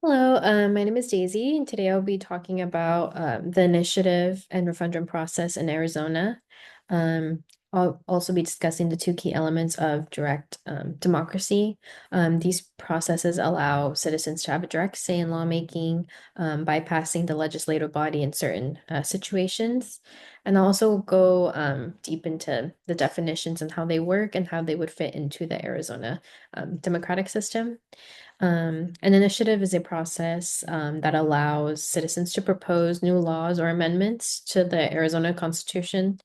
Hello, my name is Daisy, and today I'll be talking about the initiative and referendum process in Arizona. Um, I'll also be discussing the two key elements of direct democracy. These processes allow citizens to have a direct say in lawmaking, bypassing the legislative body in certain situations. And I'll also go deep into the definitions and how they work and how they would fit into the Arizona democratic system. An initiative is a process that allows citizens to propose new laws or amendments to the Arizona Constitution.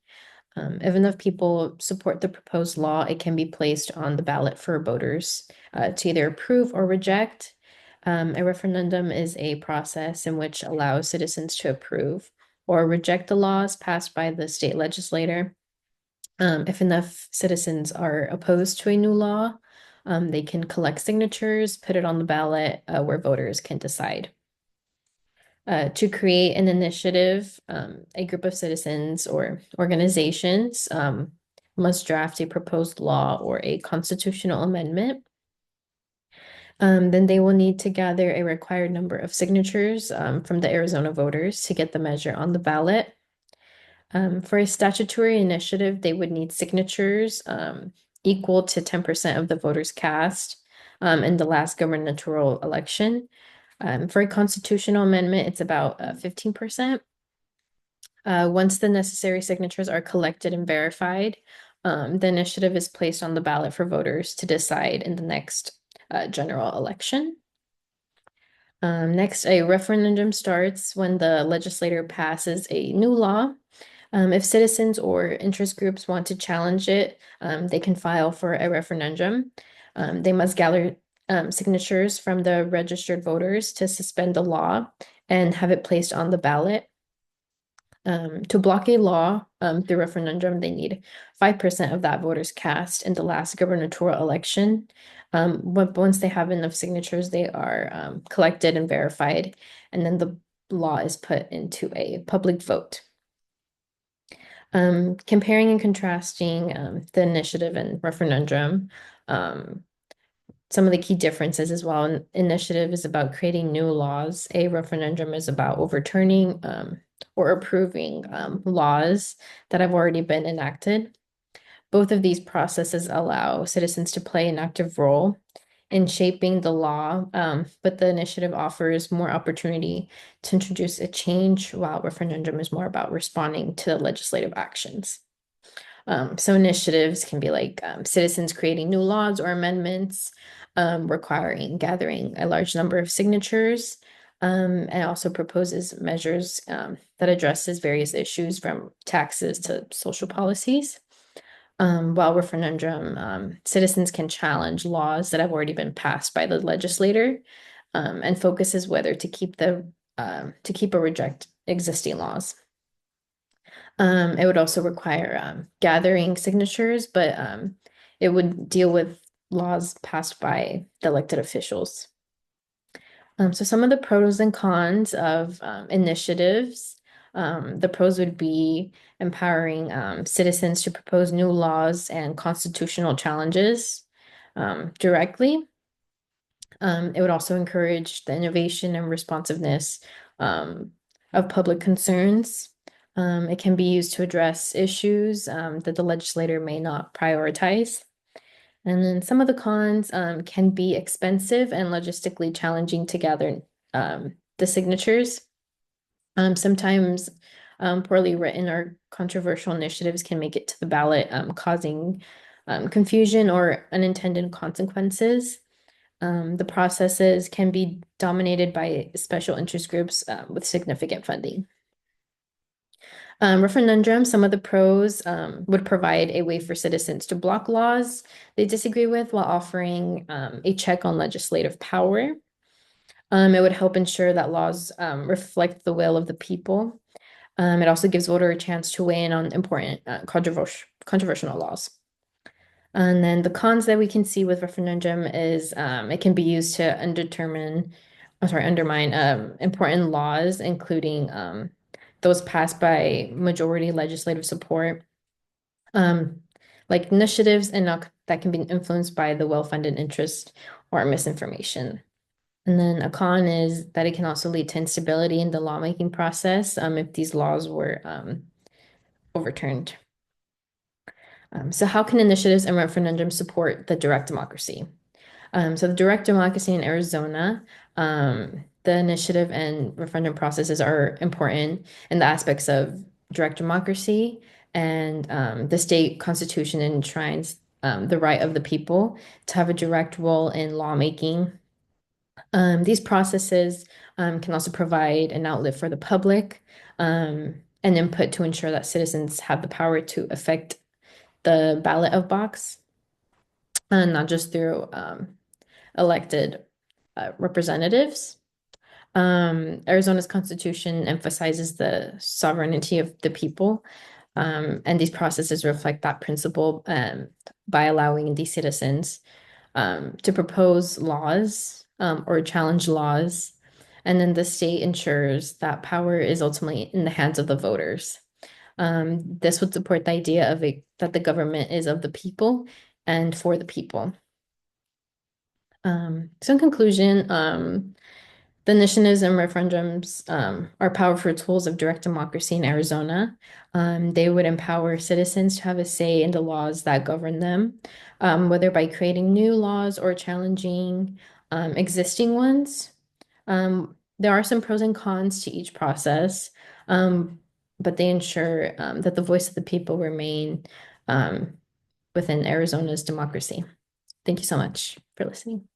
If enough people support the proposed law, it can be placed on the ballot for voters to either approve or reject. A referendum is a process in which allows citizens to approve or reject the laws passed by the state legislator. If enough citizens are opposed to a new law, they can collect signatures, put it on the ballot, where voters can decide. To create an initiative, a group of citizens or organizations must draft a proposed law or a constitutional amendment. Then they will need to gather a required number of signatures from the Arizona voters to get the measure on the ballot. For a statutory initiative, they would need signatures equal to 10% of the voters cast in the last gubernatorial election. For a constitutional amendment, it's about 15%. Once the necessary signatures are collected and verified, the initiative is placed on the ballot for voters to decide in the next general election. Next, a referendum starts when the legislator passes a new law. If citizens or interest groups want to challenge it, they can file for a referendum. They must gather signatures from the registered voters to suspend the law and have it placed on the ballot. To block a law through referendum, they need 5% of that voters cast in the last gubernatorial election. But once they have enough signatures, they are collected and verified, and then the law is put into a public vote. Comparing and contrasting the initiative and referendum, um, some of the key differences as well. An initiative is about creating new laws. A referendum is about overturning or approving laws that have already been enacted. Both of these processes allow citizens to play an active role in shaping the law, but the initiative offers more opportunity to introduce a change, while referendum is more about responding to the legislative actions. So initiatives can be like citizens creating new laws or amendments, requiring gathering a large number of signatures, and also proposes measures that addresses various issues from taxes to social policies. While referendum, citizens can challenge laws that have already been passed by the legislator, and focuses whether to keep or reject existing laws. It would also require gathering signatures, but it would deal with laws passed by the elected officials. So some of the pros and cons of initiatives. The pros would be empowering citizens to propose new laws and constitutional challenges directly. It would also encourage the innovation and responsiveness of public concerns. It can be used to address issues that the legislator may not prioritize. And then some of the cons can be expensive and logistically challenging to gather the signatures. Sometimes poorly written or controversial initiatives can make it to the ballot, causing confusion or unintended consequences. The processes can be dominated by special interest groups with significant funding. Referendum, some of the pros would provide a way for citizens to block laws they disagree with while offering a check on legislative power. It would help ensure that laws reflect the will of the people. It also gives voter a chance to weigh in on important controversial laws. And then the cons that we can see with referendum is it can be used to undermine important laws, including those passed by majority legislative support, um, like initiatives and not, that can be influenced by the well-funded interest or misinformation. And then a con is that it can also lead to instability in the lawmaking process if these laws were overturned. So how can initiatives and referendums support the direct democracy? So the direct democracy in Arizona, the initiative and referendum processes are important in the aspects of direct democracy, and the state constitution enshrines the right of the people to have a direct role in lawmaking. These processes can also provide an outlet for the public and input to ensure that citizens have the power to affect the ballot of box, and not just through elected representatives. Arizona's constitution emphasizes the sovereignty of the people, and these processes reflect that principle by allowing these citizens to propose laws or challenge laws. And then the state ensures that power is ultimately in the hands of the voters. This would support the idea of that the government is of the people and for the people. So in conclusion, the initiatives and referendums are powerful tools of direct democracy in Arizona. They would empower citizens to have a say in the laws that govern them, whether by creating new laws or challenging existing ones. There are some pros and cons to each process, um, but they ensure that the voice of the people remain um, within Arizona's democracy. Thank you so much for listening.